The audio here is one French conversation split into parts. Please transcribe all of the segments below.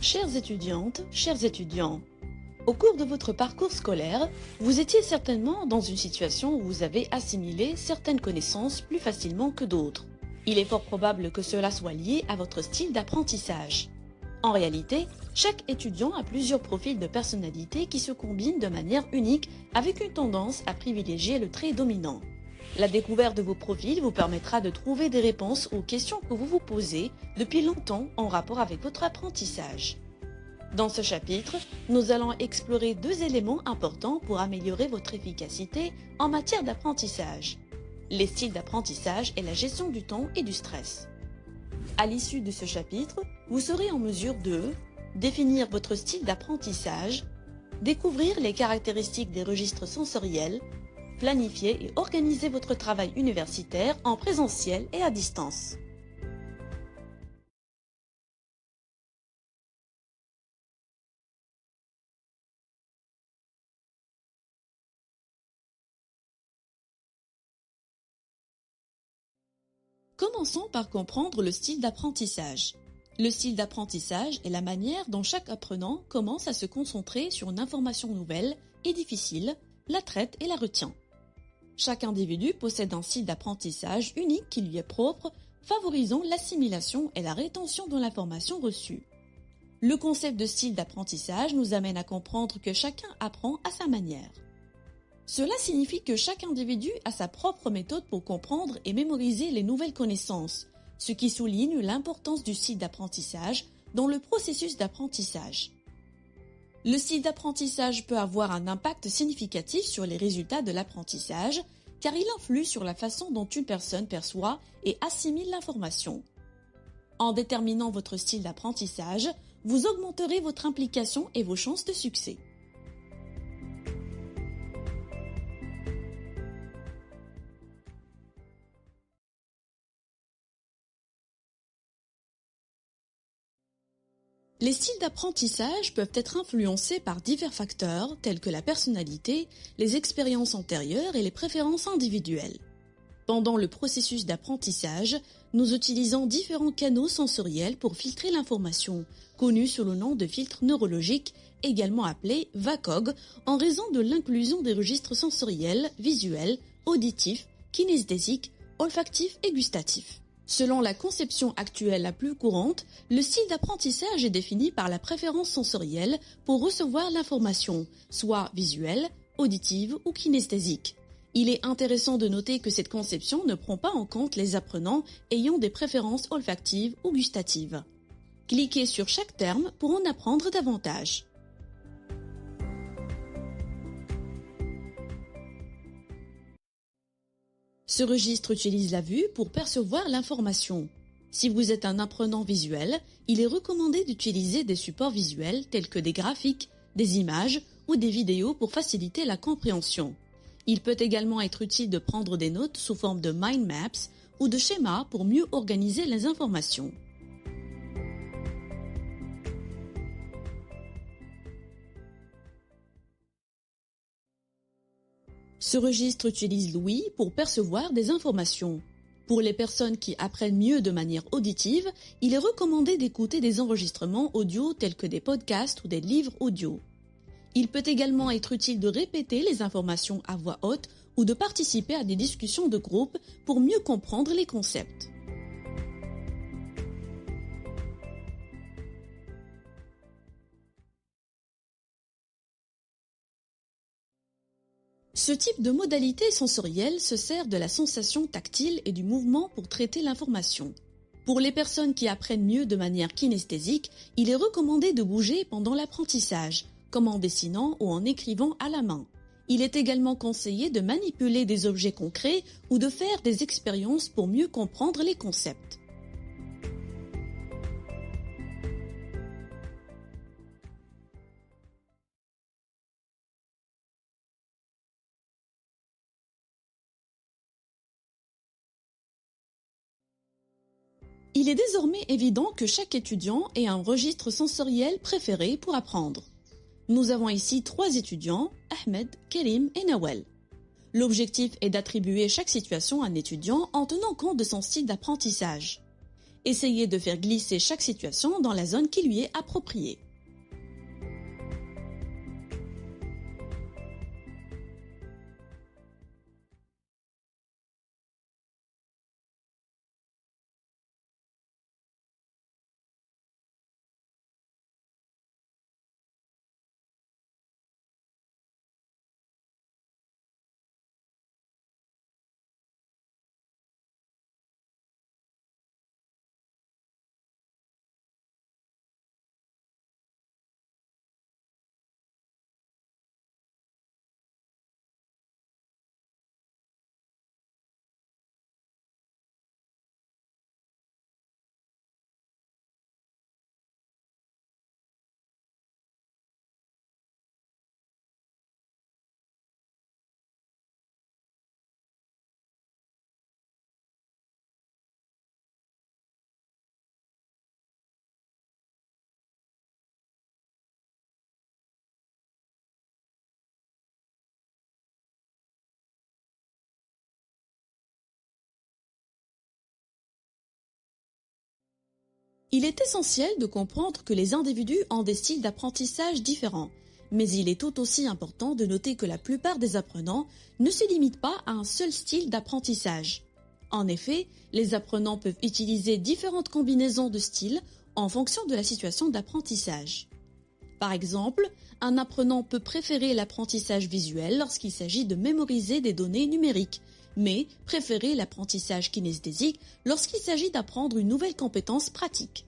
Chères étudiantes, chers étudiants, au cours de votre parcours scolaire, vous étiez certainement dans une situation où vous avez assimilé certaines connaissances plus facilement que d'autres. Il est fort probable que cela soit lié à votre style d'apprentissage. En réalité, chaque étudiant a plusieurs profils de personnalité qui se combinent de manière unique avec une tendance à privilégier le trait dominant. La découverte de vos profils vous permettra de trouver des réponses aux questions que vous vous posez depuis longtemps en rapport avec votre apprentissage. Dans ce chapitre, nous allons explorer deux éléments importants pour améliorer votre efficacité en matière d'apprentissage: les styles d'apprentissage et la gestion du temps et du stress. À l'issue de ce chapitre, vous serez en mesure de définir votre style d'apprentissage, découvrir les caractéristiques des registres sensoriels, planifier et organiser votre travail universitaire en présentiel et à distance. Commençons par comprendre le style d'apprentissage. Le style d'apprentissage est la manière dont chaque apprenant commence à se concentrer sur une information nouvelle et difficile, la traite et la retient. Chaque individu possède un style d'apprentissage unique qui lui est propre, favorisant l'assimilation et la rétention de l'information reçue. Le concept de style d'apprentissage nous amène à comprendre que chacun apprend à sa manière. Cela signifie que chaque individu a sa propre méthode pour comprendre et mémoriser les nouvelles connaissances, ce qui souligne l'importance du style d'apprentissage dans le processus d'apprentissage. Le style d'apprentissage peut avoir un impact significatif sur les résultats de l'apprentissage, car il influe sur la façon dont une personne perçoit et assimile l'information. En déterminant votre style d'apprentissage, vous augmenterez votre implication et vos chances de succès. Les styles d'apprentissage peuvent être influencés par divers facteurs tels que la personnalité, les expériences antérieures et les préférences individuelles. Pendant le processus d'apprentissage, nous utilisons différents canaux sensoriels pour filtrer l'information, connus sous le nom de filtre neurologique, également appelé VACOG, en raison de l'inclusion des registres sensoriels, visuels, auditifs, kinesthésiques, olfactifs et gustatifs. Selon la conception actuelle la plus courante, le style d'apprentissage est défini par la préférence sensorielle pour recevoir l'information, soit visuelle, auditive ou kinesthésique. Il est intéressant de noter que cette conception ne prend pas en compte les apprenants ayant des préférences olfactives ou gustatives. Cliquez sur chaque terme pour en apprendre davantage. Ce registre utilise la vue pour percevoir l'information. Si vous êtes un apprenant visuel, il est recommandé d'utiliser des supports visuels tels que des graphiques, des images ou des vidéos pour faciliter la compréhension. Il peut également être utile de prendre des notes sous forme de mind maps ou de schémas pour mieux organiser les informations. Ce registre utilise l'ouïe pour percevoir des informations. Pour les personnes qui apprennent mieux de manière auditive, il est recommandé d'écouter des enregistrements audio tels que des podcasts ou des livres audio. Il peut également être utile de répéter les informations à voix haute ou de participer à des discussions de groupe pour mieux comprendre les concepts. Ce type de modalité sensorielle se sert de la sensation tactile et du mouvement pour traiter l'information. Pour les personnes qui apprennent mieux de manière kinesthésique, il est recommandé de bouger pendant l'apprentissage, comme en dessinant ou en écrivant à la main. Il est également conseillé de manipuler des objets concrets ou de faire des expériences pour mieux comprendre les concepts. Il est désormais évident que chaque étudiant ait un registre sensoriel préféré pour apprendre. Nous avons ici 3 étudiants, Ahmed, Kerim et Nawel. L'objectif est d'attribuer chaque situation à un étudiant en tenant compte de son style d'apprentissage. Essayez de faire glisser chaque situation dans la zone qui lui est appropriée. Il est essentiel de comprendre que les individus ont des styles d'apprentissage différents, mais il est tout aussi important de noter que la plupart des apprenants ne se limitent pas à un seul style d'apprentissage. En effet, les apprenants peuvent utiliser différentes combinaisons de styles en fonction de la situation d'apprentissage. Par exemple, un apprenant peut préférer l'apprentissage visuel lorsqu'il s'agit de mémoriser des données numériques, mais préférer l'apprentissage kinesthésique lorsqu'il s'agit d'apprendre une nouvelle compétence pratique.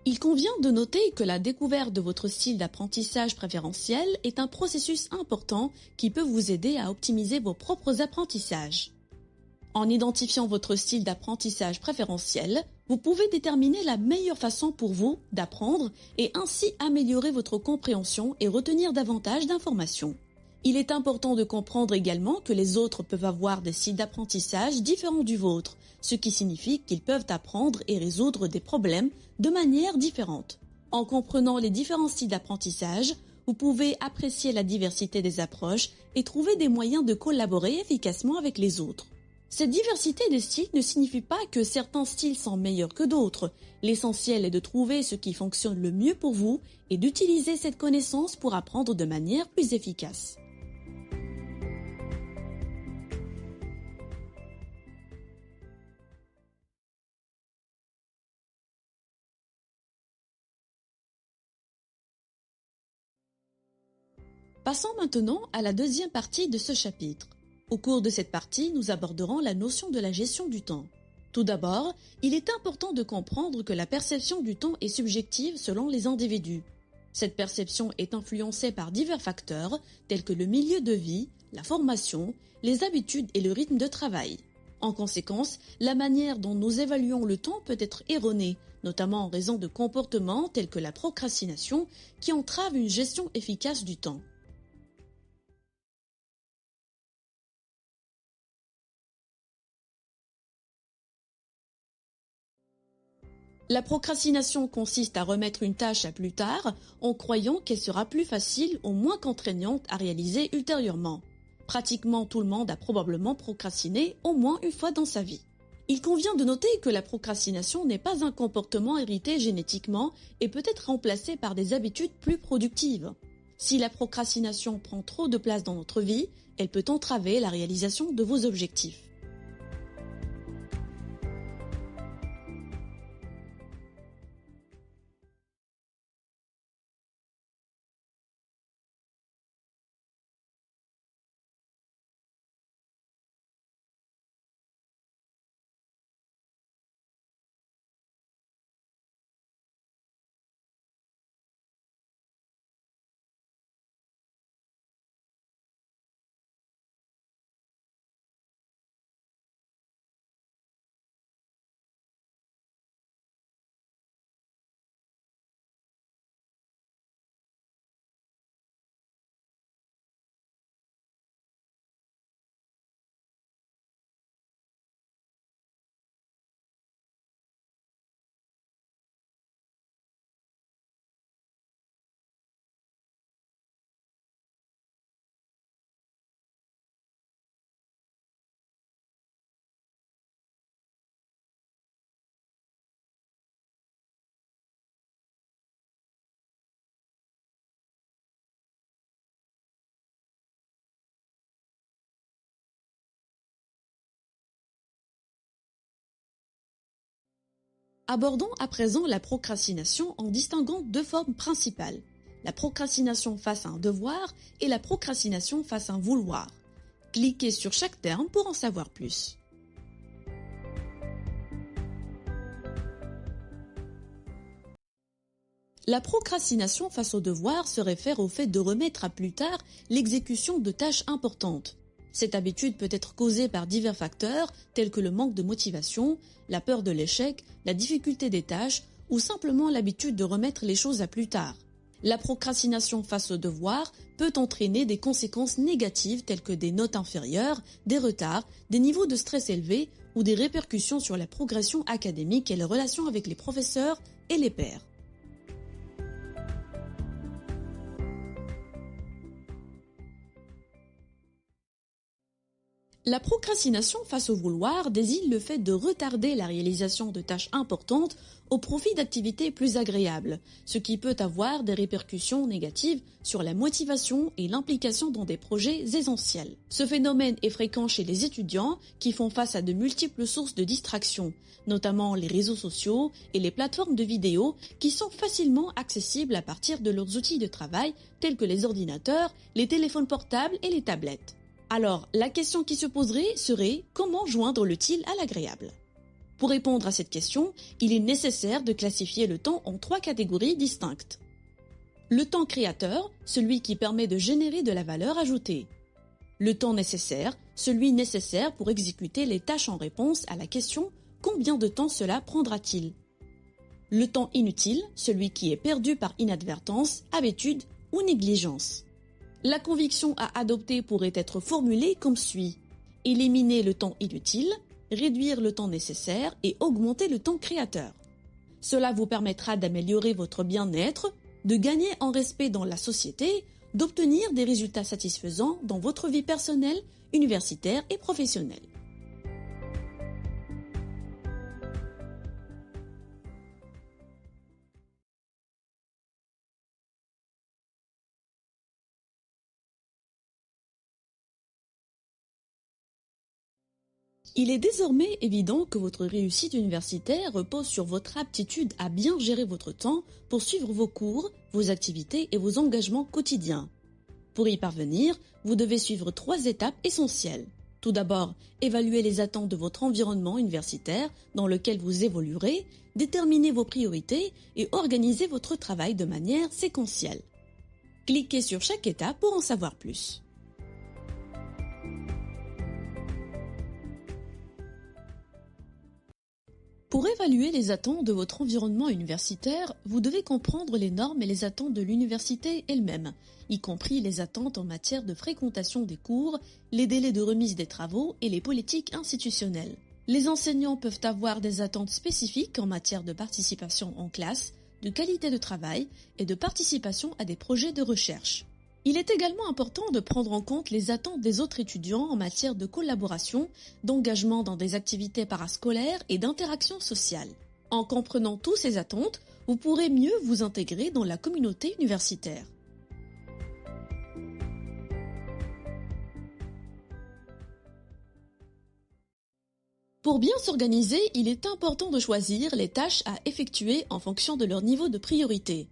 Il convient de noter que la découverte de votre style d'apprentissage préférentiel est un processus important qui peut vous aider à optimiser vos propres apprentissages. En identifiant votre style d'apprentissage préférentiel, vous pouvez déterminer la meilleure façon pour vous d'apprendre et ainsi améliorer votre compréhension et retenir davantage d'informations. Il est important de comprendre également que les autres peuvent avoir des styles d'apprentissage différents du vôtre, ce qui signifie qu'ils peuvent apprendre et résoudre des problèmes de manière différente. En comprenant les différents styles d'apprentissage, vous pouvez apprécier la diversité des approches et trouver des moyens de collaborer efficacement avec les autres. Cette diversité des styles ne signifie pas que certains styles sont meilleurs que d'autres. L'essentiel est de trouver ce qui fonctionne le mieux pour vous et d'utiliser cette connaissance pour apprendre de manière plus efficace. Passons maintenant à la deuxième partie de ce chapitre. Au cours de cette partie, nous aborderons la notion de la gestion du temps. Tout d'abord, il est important de comprendre que la perception du temps est subjective selon les individus. Cette perception est influencée par divers facteurs tels que le milieu de vie, la formation, les habitudes et le rythme de travail. En conséquence, la manière dont nous évaluons le temps peut être erronée, notamment en raison de comportements tels que la procrastination qui entravent une gestion efficace du temps. La procrastination consiste à remettre une tâche à plus tard en croyant qu'elle sera plus facile ou moins contraignante à réaliser ultérieurement. Pratiquement tout le monde a probablement procrastiné au moins une fois dans sa vie. Il convient de noter que la procrastination n'est pas un comportement hérité génétiquement et peut être remplacé par des habitudes plus productives. Si la procrastination prend trop de place dans notre vie, elle peut entraver la réalisation de vos objectifs. Abordons à présent la procrastination en distinguant deux formes principales. La procrastination face à un devoir et la procrastination face à un vouloir. Cliquez sur chaque terme pour en savoir plus. La procrastination face au devoir se réfère au fait de remettre à plus tard l'exécution de tâches importantes. Cette habitude peut être causée par divers facteurs tels que le manque de motivation, la peur de l'échec, la difficulté des tâches ou simplement l'habitude de remettre les choses à plus tard. La procrastination face au devoir peut entraîner des conséquences négatives telles que des notes inférieures, des retards, des niveaux de stress élevés ou des répercussions sur la progression académique et les relations avec les professeurs et les pairs. La procrastination face au vouloir désigne le fait de retarder la réalisation de tâches importantes au profit d'activités plus agréables, ce qui peut avoir des répercussions négatives sur la motivation et l'implication dans des projets essentiels. Ce phénomène est fréquent chez les étudiants qui font face à de multiples sources de distraction, notamment les réseaux sociaux et les plateformes de vidéos qui sont facilement accessibles à partir de leurs outils de travail tels que les ordinateurs, les téléphones portables et les tablettes. Alors, la question qui se poserait serait comment joindre l'utile à l'agréable? Pour répondre à cette question, il est nécessaire de classifier le temps en trois catégories distinctes. Le temps créateur, celui qui permet de générer de la valeur ajoutée. Le temps nécessaire, celui nécessaire pour exécuter les tâches en réponse à la question « Combien de temps cela prendra-t-il » Le temps inutile, celui qui est perdu par inadvertance, habitude ou négligence. La conviction à adopter pourrait être formulée comme suit. Éliminer le temps inutile, réduire le temps nécessaire et augmenter le temps créateur. Cela vous permettra d'améliorer votre bien-être, de gagner en respect dans la société, d'obtenir des résultats satisfaisants dans votre vie personnelle, universitaire et professionnelle. Il est désormais évident que votre réussite universitaire repose sur votre aptitude à bien gérer votre temps pour suivre vos cours, vos activités et vos engagements quotidiens. Pour y parvenir, vous devez suivre 3 étapes essentielles. Tout d'abord, évaluer les attentes de votre environnement universitaire dans lequel vous évoluerez, déterminer vos priorités et organiser votre travail de manière séquentielle. Cliquez sur chaque étape pour en savoir plus. Pour évaluer les attentes de votre environnement universitaire, vous devez comprendre les normes et les attentes de l'université elle-même, y compris les attentes en matière de fréquentation des cours, les délais de remise des travaux et les politiques institutionnelles. Les enseignants peuvent avoir des attentes spécifiques en matière de participation en classe, de qualité de travail et de participation à des projets de recherche. Il est également important de prendre en compte les attentes des autres étudiants en matière de collaboration, d'engagement dans des activités parascolaires et d'interaction sociale. En comprenant tous ces attentes, vous pourrez mieux vous intégrer dans la communauté universitaire. Pour bien s'organiser, il est important de choisir les tâches à effectuer en fonction de leur niveau de priorité.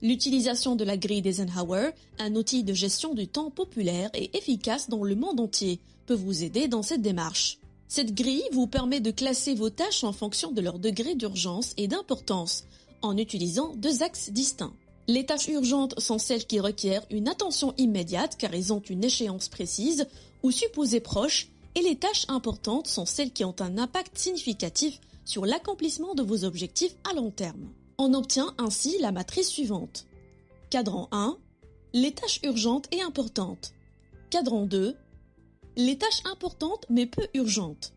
L'utilisation de la grille d'Eisenhower, un outil de gestion du temps populaire et efficace dans le monde entier, peut vous aider dans cette démarche. Cette grille vous permet de classer vos tâches en fonction de leur degré d'urgence et d'importance, en utilisant 2 axes distincts. Les tâches urgentes sont celles qui requièrent une attention immédiate car elles ont une échéance précise ou supposée proche, et les tâches importantes sont celles qui ont un impact significatif sur l'accomplissement de vos objectifs à long terme. On obtient ainsi la matrice suivante. Cadran 1, les tâches urgentes et importantes. Cadran 2, les tâches importantes mais peu urgentes.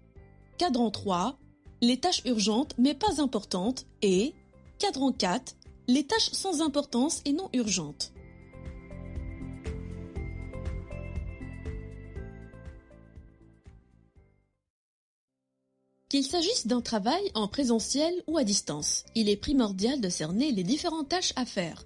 Cadran 3, les tâches urgentes mais pas importantes. Et cadran 4, les tâches sans importance et non urgentes. Qu'il s'agisse d'un travail en présentiel ou à distance, il est primordial de cerner les différentes tâches à faire.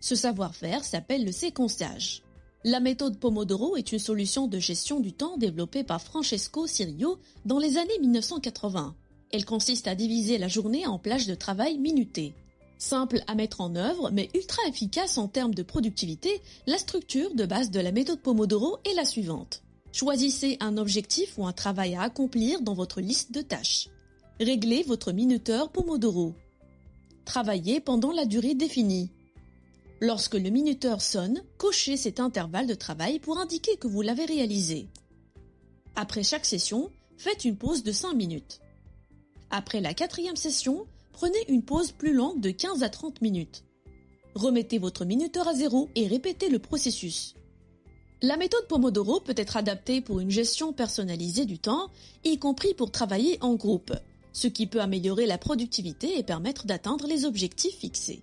Ce savoir-faire s'appelle le séquençage. La méthode Pomodoro est une solution de gestion du temps développée par Francesco Cirillo dans les années 1980. Elle consiste à diviser la journée en plages de travail minutées. Simple à mettre en œuvre, mais ultra efficace en termes de productivité, la structure de base de la méthode Pomodoro est la suivante. Choisissez un objectif ou un travail à accomplir dans votre liste de tâches. Réglez votre minuteur Pomodoro. Travaillez pendant la durée définie. Lorsque le minuteur sonne, cochez cet intervalle de travail pour indiquer que vous l'avez réalisé. Après chaque session, faites une pause de 5 minutes. Après la 4e session, prenez une pause plus longue de 15 à 30 minutes. Remettez votre minuteur à zéro et répétez le processus. La méthode Pomodoro peut être adaptée pour une gestion personnalisée du temps, y compris pour travailler en groupe, ce qui peut améliorer la productivité et permettre d'atteindre les objectifs fixés.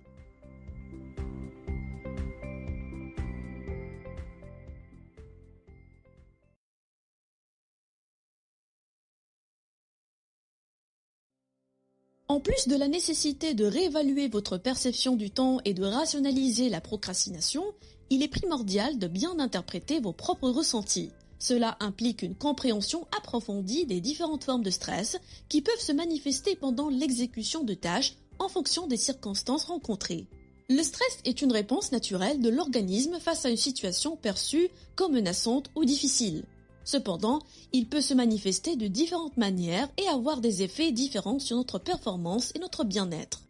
En plus de la nécessité de réévaluer votre perception du temps et de rationaliser la procrastination, il est primordial de bien interpréter vos propres ressentis. Cela implique une compréhension approfondie des différentes formes de stress qui peuvent se manifester pendant l'exécution de tâches en fonction des circonstances rencontrées. Le stress est une réponse naturelle de l'organisme face à une situation perçue comme menaçante ou difficile. Cependant, il peut se manifester de différentes manières et avoir des effets différents sur notre performance et notre bien-être.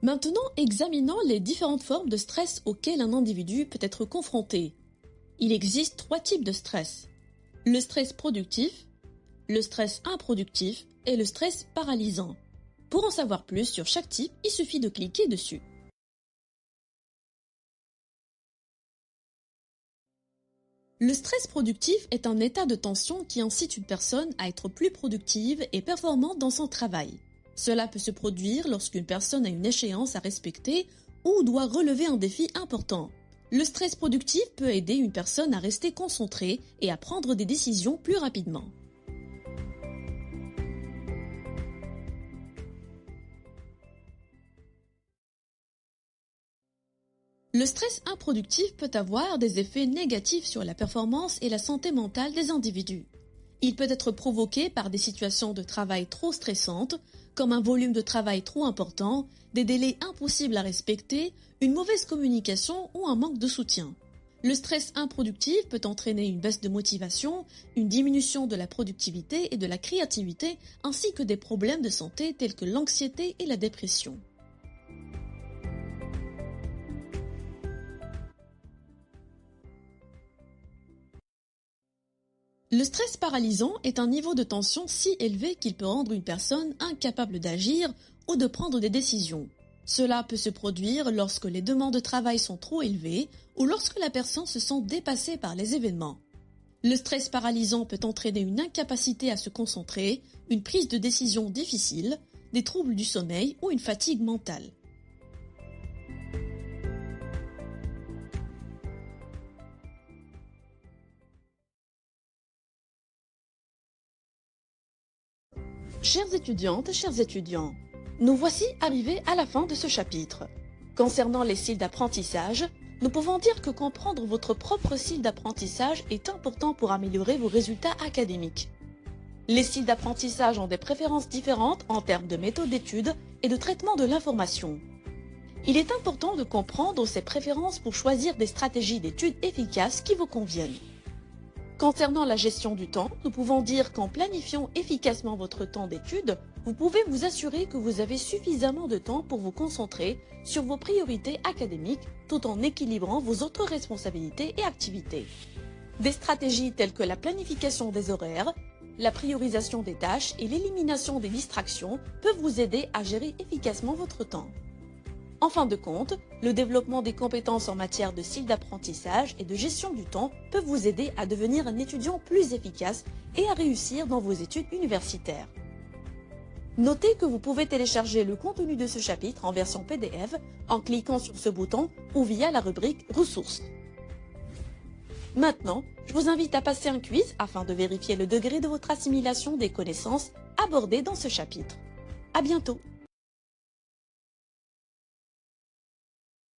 Maintenant, examinons les différentes formes de stress auxquelles un individu peut être confronté. Il existe 3 types de stress. Le stress productif, le stress improductif et le stress paralysant. Pour en savoir plus sur chaque type, il suffit de cliquer dessus. Le stress productif est un état de tension qui incite une personne à être plus productive et performante dans son travail. Cela peut se produire lorsqu'une personne a une échéance à respecter ou doit relever un défi important. Le stress productif peut aider une personne à rester concentrée et à prendre des décisions plus rapidement. Le stress improductif peut avoir des effets négatifs sur la performance et la santé mentale des individus. Il peut être provoqué par des situations de travail trop stressantes, comme un volume de travail trop important, des délais impossibles à respecter, une mauvaise communication ou un manque de soutien. Le stress improductif peut entraîner une baisse de motivation, une diminution de la productivité et de la créativité, ainsi que des problèmes de santé tels que l'anxiété et la dépression. Le stress paralysant est un niveau de tension si élevé qu'il peut rendre une personne incapable d'agir ou de prendre des décisions. Cela peut se produire lorsque les demandes de travail sont trop élevées ou lorsque la personne se sent dépassée par les événements. Le stress paralysant peut entraîner une incapacité à se concentrer, une prise de décision difficile, des troubles du sommeil ou une fatigue mentale. Chères étudiantes, chers étudiants, nous voici arrivés à la fin de ce chapitre. Concernant les styles d'apprentissage, nous pouvons dire que comprendre votre propre style d'apprentissage est important pour améliorer vos résultats académiques. Les styles d'apprentissage ont des préférences différentes en termes de méthode d'étude et de traitement de l'information. Il est important de comprendre ces préférences pour choisir des stratégies d'étude efficaces qui vous conviennent. Concernant la gestion du temps, nous pouvons dire qu'en planifiant efficacement votre temps d'étude, vous pouvez vous assurer que vous avez suffisamment de temps pour vous concentrer sur vos priorités académiques tout en équilibrant vos autres responsabilités et activités. Des stratégies telles que la planification des horaires, la priorisation des tâches et l'élimination des distractions peuvent vous aider à gérer efficacement votre temps. En fin de compte, le développement des compétences en matière de style d'apprentissage et de gestion du temps peut vous aider à devenir un étudiant plus efficace et à réussir dans vos études universitaires. Notez que vous pouvez télécharger le contenu de ce chapitre en version PDF en cliquant sur ce bouton ou via la rubrique Ressources. Maintenant, je vous invite à passer un quiz afin de vérifier le degré de votre assimilation des connaissances abordées dans ce chapitre. À bientôt!